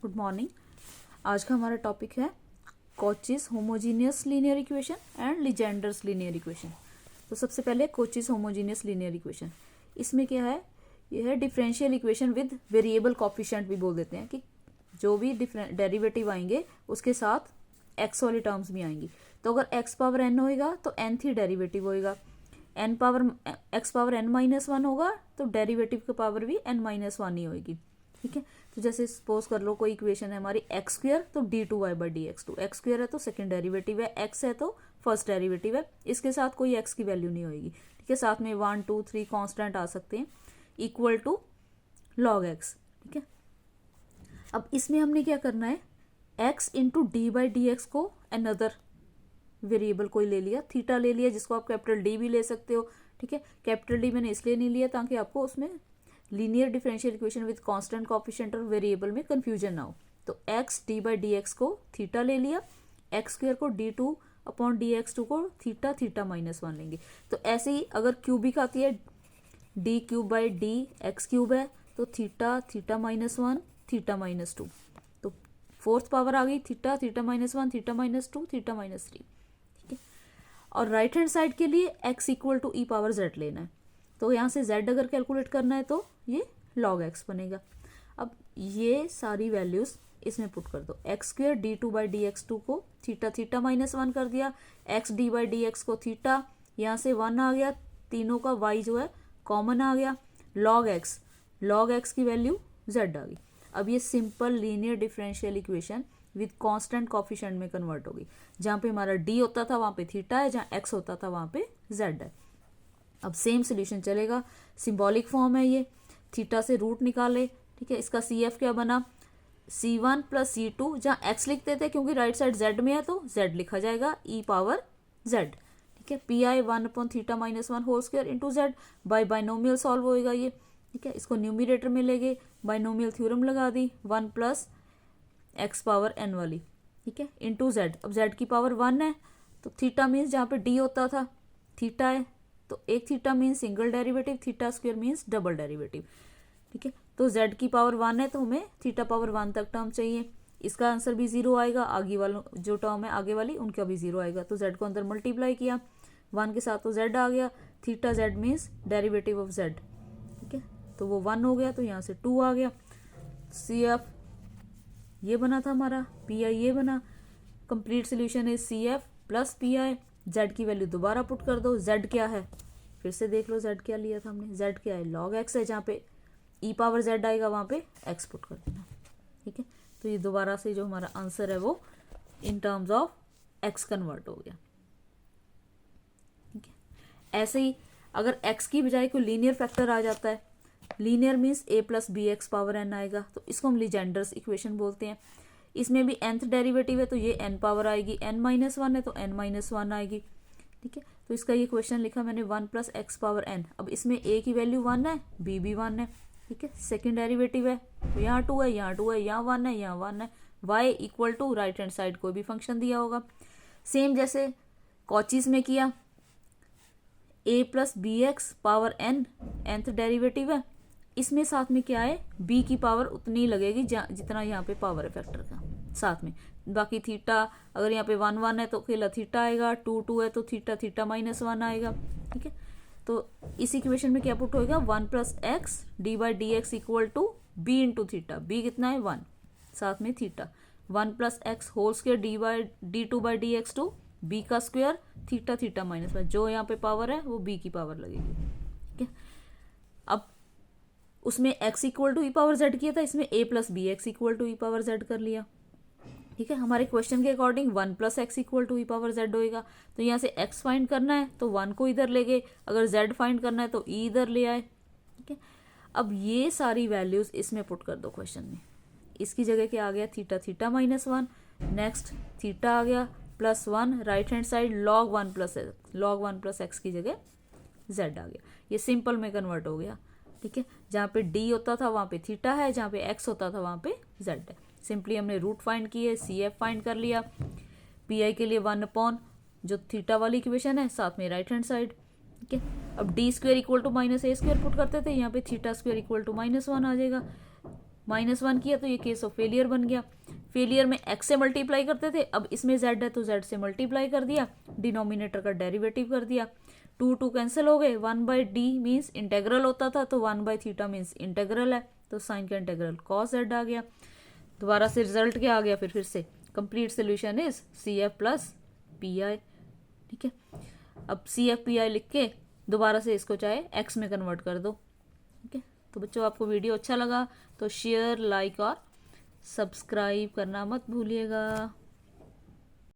Good morning. आज का हमारा टॉपिक है Cauchy's homogeneous linear equation and Legendre's linear equation. तो सबसे पहले कॉचीज होमोजीनियस लीनियर इक्वेशन, इसमें क्या है, यह है differential equation with variable coefficient भी बोल देते हैं, कि जो भी डेरिवेटिव आएंगे उसके साथ एक्स वाली टर्म्स भी आएंगी। तो अगर एक्स पावर एन होएगा तो nth ही डेरिवेटिव होएगा, N power X power N minus one होगा तो डेरिवेटिव की पावर भी एन माइनस वन ही होएगी। ठीक है, तो जैसे सपोज कर लो कोई इक्वेशन है हमारी एक्स स्क्र तो D two Y by D x two, X square है तो सेकंड डेरिवेटिव है, एक्स है तो फर्स्ट डेरिवेटिव है, इसके साथ कोई एक्स की वैल्यू नहीं होगी। ठीक है, साथ में 1 2 3 कांस्टेंट आ सकते हैं इक्वल टू लॉग एक्स। ठीक है, अब इसमें हमने क्या करना है, x into D by D X को अनदर वेरिएबल कोई ले लिया, थीटा ले लिया, जिसको आप कैपिटल डी भी ले सकते हो। ठीक है, कैपिटल डी मैंने इसलिए नहीं लिया ताकि आपको उसमें linear differential equation with constant coefficient और वेरिएबल में कंफ्यूजन ना हो। तो X D by D X को थीटा ले लिया, एक्स स्क्र को D two upon D x two को थीटा थीटा माइनस वन लेंगे। तो ऐसे ही अगर क्यूबिक आती है D cube by D X cube है तो theta theta minus one theta minus two, तो फोर्थ पावर आ गई theta theta minus one theta minus two theta minus three. ठीक है, और राइट हैंड साइड के लिए x equal to E power Z लेना है, तो यहाँ से z अगर कैलकुलेट करना है तो ये log x बनेगा। अब ये सारी वैल्यूज इसमें पुट कर दो, X square D two by D x two को थीटा थीटा माइनस वन कर दिया, X D by D X को थीटा, यहाँ से वन आ गया, तीनों का y जो है कॉमन आ गया, log x की वैल्यू z आ गई। अब ये simple linear differential equation with constant coefficient में कन्वर्ट होगी। जहाँ पे हमारा d होता था वहाँ पे थीटा है, जहाँ x होता था वहाँ पे z है। अब सेम सोल्यूशन चलेगा, सिंबॉलिक फॉर्म है ये, थीटा से रूट निकाले। ठीक है, इसका CF क्या बना, C1 प्लस C2, जहाँ x लिखते थे क्योंकि राइट साइड z में है तो z लिखा जाएगा e पावर z। ठीक है, PI 1 upon theta minus one whole square into z, by binomial solve होएगा ये। ठीक है, इसको न्यूमिरेटर में लेंगे, बाइनोमियल थ्योरम लगा दी, 1 प्लस एक्स पावर एन वाली। ठीक है, इंटू जेड, अब जेड की पावर 1 है तो थीटा मीन्स जहाँ पे डी होता था थीटा है, तो एक theta means single derivative, theta square means double derivative. ठीक है, तो जेड की पावर 1 है तो हमें थीटा पावर 1 तक टर्म चाहिए, इसका आंसर भी 0 आएगा, आगे वालों जो टर्म है आगे वाली उनका भी 0 आएगा। तो जेड को अंदर मल्टीप्लाई किया 1 के साथ तो जेड आ गया, theta Z means derivative of Z. ठीक है, तो वो 1 हो गया तो यहाँ से 2 आ गया, CF ये बना था हमारा, PI ये बना। कंप्लीट सोल्यूशन है CF प्लस PI, Z की वैल्यू दोबारा पुट कर दो, Z क्या है फिर से देख लो, Z क्या लिया था हमने, Z क्या है log x है, जहाँ पे e पावर z आएगा वहाँ पे x पुट कर देना। ठीक है, तो ये दोबारा से जो हमारा आंसर है वो in terms of x convert हो गया। ठीक है, ऐसे ही अगर x की बजाय कोई लीनियर फैक्टर आ जाता है, linear means a plus B X power n आएगा, तो इसको हम लीजेंडर्स इक्वेशन बोलते हैं। इसमें भी nth डेरिवेटिव है तो ये n पावर आएगी, n माइनस वन है तो n माइनस वन आएगी। ठीक है, तो इसका ये क्वेश्चन लिखा मैंने 1 प्लस एक्स पावर n। अब इसमें a की वैल्यू 1 है, b भी 1 है। ठीक है, सेकेंड डेरिवेटिव है तो यहाँ 2 है, यहाँ 2 है, यहाँ 1 है, यहाँ 1 है, y equal to right hand side कोई भी फंक्शन दिया होगा, सेम जैसे कॉचीज में किया, a plus B X power n nth derivative है, इसमें साथ में क्या है, b की पावर उतनी लगेगी जितना यहाँ पे पावर है फैक्टर का साथ में। बाकी थीटा अगर यहाँ पे 1 1 है तो अकेला थीटा आएगा, 2 2 है तो थीटा थीटा माइनस वन आएगा। ठीक है, तो इस इक्वेशन में क्या पुट होएगा, 1 plus x D by D x equal to b into theta, b कितना है 1, साथ में theta 1 plus x whole square d two by D x two, b का square theta theta minus one, जो यहाँ पे पावर है वो b की पावर लगेगी। ठीक है, अब उसमें x equal to E power Z किया था, इसमें a plus B X equal to E power Z कर लिया। ठीक है, हमारे क्वेश्चन के according 1 plus X equal to E power Z होएगा, तो यहाँ से x फाइंड करना है तो 1 को इधर ले गए, अगर z फाइंड करना है तो e इधर ले आए। ठीक है, अब ये सारी वैल्यूज इसमें पुट कर दो क्वेश्चन में, इसकी जगह क्या आ गया, theta theta minus one, next theta आ गया plus 1, right hand side log 1 plus x की जगह z आ गया, ये सिंपल में कन्वर्ट हो गया। ठीक है, जहाँ पे d होता था वहाँ पे थीटा है, जहाँ पे x होता था वहाँ पे z है। सिंपली हमने रूट फाइंड किए, CF फाइंड कर लिया, PI के लिए 1 अपॉन जो थीटा वाली इक्वेशन है साथ में राइट हैंड साइड। ठीक है, अब d square equal to minus a square put करते थे, यहाँ पे theta square equal to minus one आ जाएगा, -1 किया तो ये केस ऑफ फेलियर बन गया। फेलियर में x से मल्टीप्लाई करते थे, अब इसमें z है तो z से मल्टीप्लाई कर दिया, डिनोमिनेटर का डेरिवेटिव कर दिया, 2 कैंसिल हो गए, 1/d मीन्स इंटेग्रल होता था तो 1/θ मीन्स इंटेग्रल है, तो साइन का इंटेग्रल cos z आ गया। दोबारा से रिजल्ट क्या आ गया, फिर से complete solution is CF plus PI। ठीक है, अब CF PI लिख के दोबारा से इसको चाहे x में कन्वर्ट कर दो। ठीक है, तो बच्चों आपको वीडियो अच्छा लगा तो शेयर, लाइक और सब्सक्राइब करना मत भूलिएगा।